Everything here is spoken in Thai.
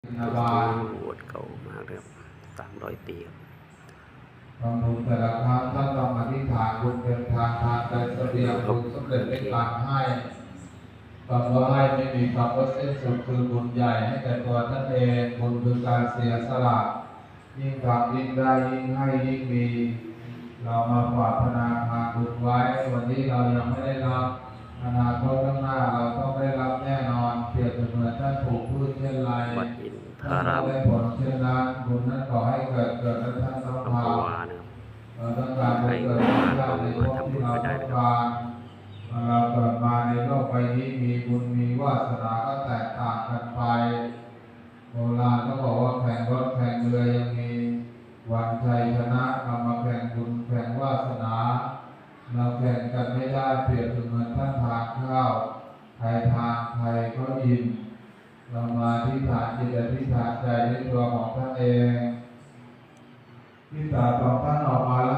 นาบาลโบสถ์เก่ามากเลยครับ300 ปีครับบำรุงแต่ละครั้งท่านต้องอธิษฐานบุญเป็นทางใจเสบียงบุญสำเร็จในการให้คำว่าให้ไม่มีคำว่าสิ้นสุดคือบุญใหญ่ให้แก่ตัวท่านเองบุญคือการเสียสละยิ่งทำยิ่งได้ยิ่งให้ยิ่งมีเรามาปรารถนาทานบุญไว้วันนี้เรายังไม่ได้รับอนาคตข้างหน้าเราต้องได้รับแน่นอนเปรียบเสมือนท่านปลูกพืชเช่นไรวัดอินทท่านารามได้ผลเช่นนั้นบุญนั้นขอให้เกิดและท่านต้องอัมพทำวานะครับเราต้องการจะเกิดเป็นชาติในโลกที่เราต้องการเราเกิดมาในโลกใบนี้มีบุญมีวาสนาก็แตกต่างกันไปโบราณก็บอกว่าแข่งรถแข่งเรือยังมีวันชัยชนะเรามาแข่งบุญแข่งวาสนาเราแข่งกันไม่ได้เปรียบเสมือนท่านทานข้าวใครทานใครก็อิ่มเรามาที่ฐานจิตที่ฐานใจในตัวของท่านเองที่ตาของท่านออกมาแล้ว